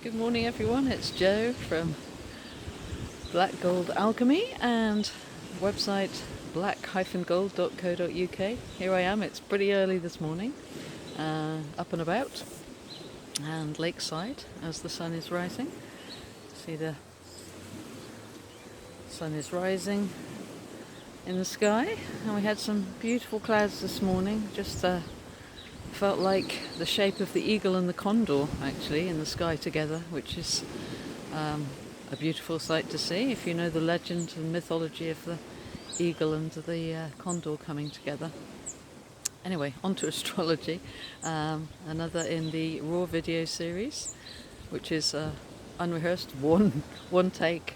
Good morning everyone, it's Jo from Black Gold Alchemy and website black-gold.co.uk. Here I am, it's pretty early this morning, up and about and lakeside as the sun is rising. See the sun is rising in the sky and we had some beautiful clouds this morning, just felt like the shape of the eagle and the condor actually in the sky together, which is a beautiful sight to see if you know the legend and mythology of the eagle and the condor coming together. Anyway, on to astrology, another in the raw video series, which is unrehearsed, one take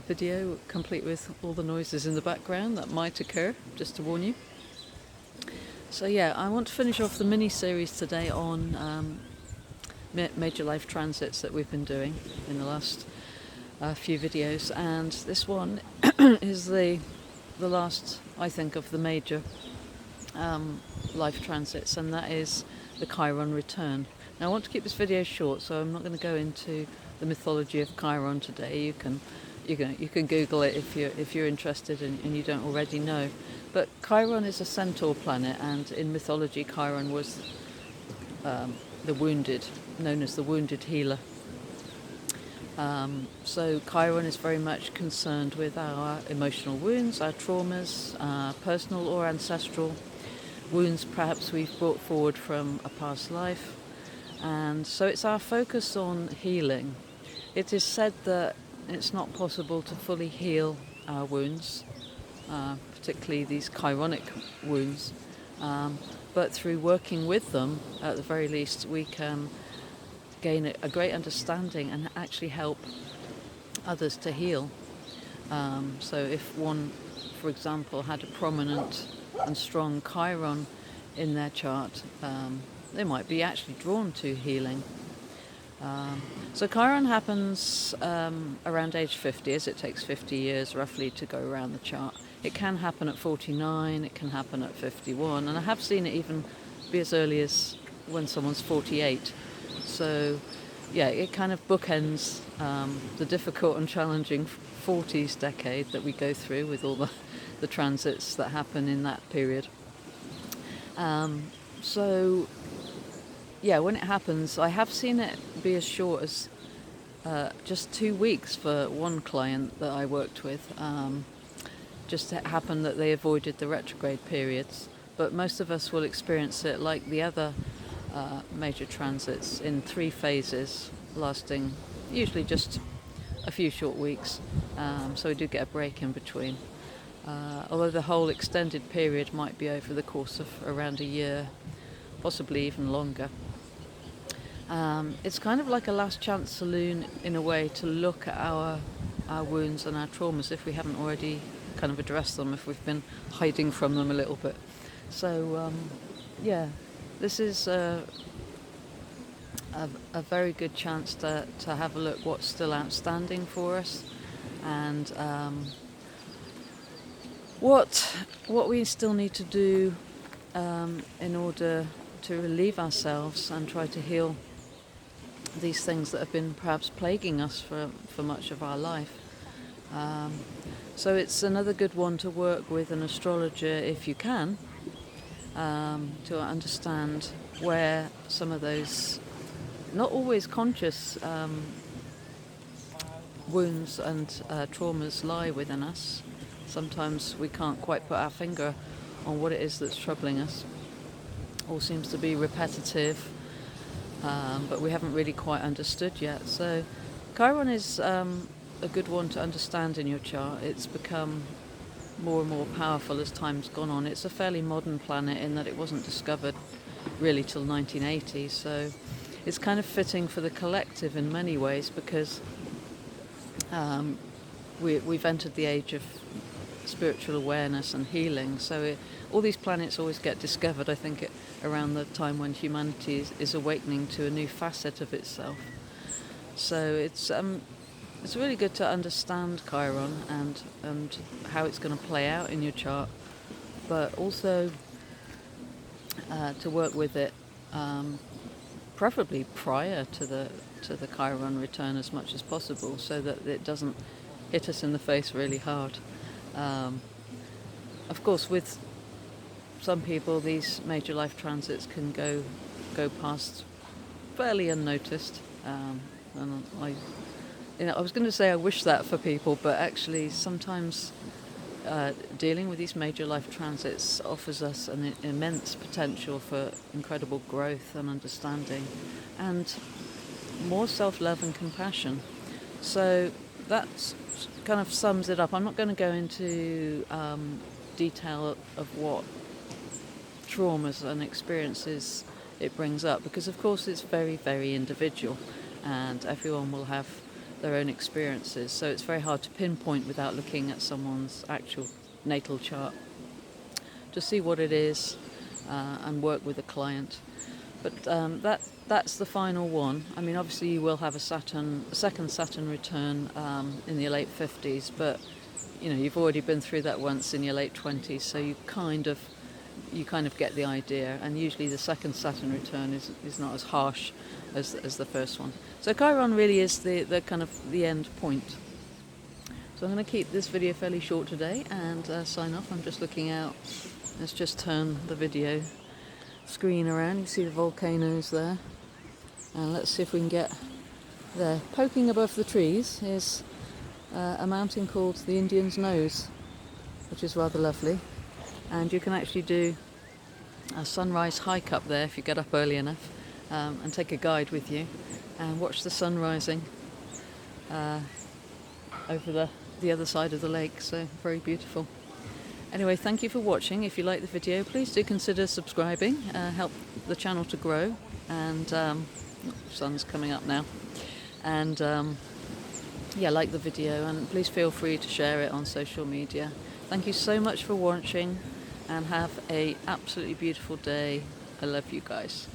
video, complete with all the noises in the background that might occur, just to warn you. So yeah, I want to finish off the mini-series today on major life transits that we've been doing in the last few videos, and this one is the last, I think, of the major life transits, and that is the Chiron Return. Now I want to keep this video short, so I'm not going to go into the mythology of Chiron today. You can Google it if you're interested and you don't already know. But Chiron is a centaur planet, and in mythology Chiron was the wounded, known as the wounded healer. So Chiron is very much concerned with our emotional wounds, our traumas, personal or ancestral wounds perhaps we've brought forward from a past life. And so it's our focus on healing. It is said that it's not possible to fully heal our wounds, particularly these chironic wounds, but through working with them, at the very least, we can gain a great understanding and actually help others to heal. So if one, for example, had a prominent and strong Chiron in their chart, they might be actually drawn to healing. So Chiron happens around age 50, as it takes 50 years roughly to go around the chart. It can happen at 49, it can happen at 51, and I have seen it even be as early as when someone's 48. So yeah, it kind of bookends the difficult and challenging 40s decade that we go through with all the transits that happen in that period. So yeah, when it happens, I have seen it be as short as just 2 weeks for one client that I worked with. Just it happened that they avoided the retrograde periods, but most of us will experience it like the other major transits in 3 phases, lasting usually just a few short weeks. So we do get a break in between. Although the whole extended period might be over the course of around a year, possibly even longer. It's kind of like a last chance saloon in a way to look at our wounds and our traumas if we haven't already kind of addressed them, if we've been hiding from them a little bit. So yeah, this is a very good chance to have a look what's still outstanding for us, and what we still need to do in order to relieve ourselves and try to heal these things that have been perhaps plaguing us for much of our life. So it's another good one to work with an astrologer if you can, to understand where some of those not always conscious wounds and traumas lie within us. Sometimes we can't quite put our finger on what it is that's troubling us. All seems to be repetitive, but we haven't really quite understood yet. So Chiron is a good one to understand in your chart. It's become more and more powerful as time's gone on. It's a fairly modern planet in that it wasn't discovered really till 1980, so it's kind of fitting for the collective in many ways, because we've entered the age of spiritual awareness and healing. So all these planets always get discovered, I think, around the time when humanity is awakening to a new facet of itself. So it's really good to understand Chiron and how it's going to play out in your chart, but also to work with it preferably prior to monitor the Chiron return as much as possible so that it doesn't hit us in the face really hard. Of course, with some people, these major life transits can go past fairly unnoticed. And I was going to say I wish that for people, but actually sometimes dealing with these major life transits offers us an immense potential for incredible growth and understanding and more self-love and compassion. So that kind of sums it up. I'm not going to go into detail of what traumas and experiences it brings up, because of course it's very, very individual and everyone will have their own experiences, so it's very hard to pinpoint without looking at someone's actual natal chart to see what it is and work with a client. But that's the final one. I mean, obviously you will have a second Saturn return in your late 50s, but you've already been through that once in your late 20s, so you kind of get the idea. And usually the second Saturn return is not as harsh as the first one. So Chiron really is the kind of the end point. So I'm going to keep this video fairly short today and sign off. I'm just looking out. Let's just turn the video screen around. You see the volcanoes there. And let's see if we can get there. Poking above the trees is a mountain called the Indian's Nose, which is rather lovely. And you can actually do a sunrise hike up there if you get up early enough, and take a guide with you and watch the sun rising over the other side of the lake. So very beautiful. Anyway, thank you for watching. If you like the video, please do consider subscribing, help the channel to grow. And sun's coming up now. And like the video, and please feel free to share it on social media. Thank you so much for watching and have a absolutely beautiful day. I love you guys.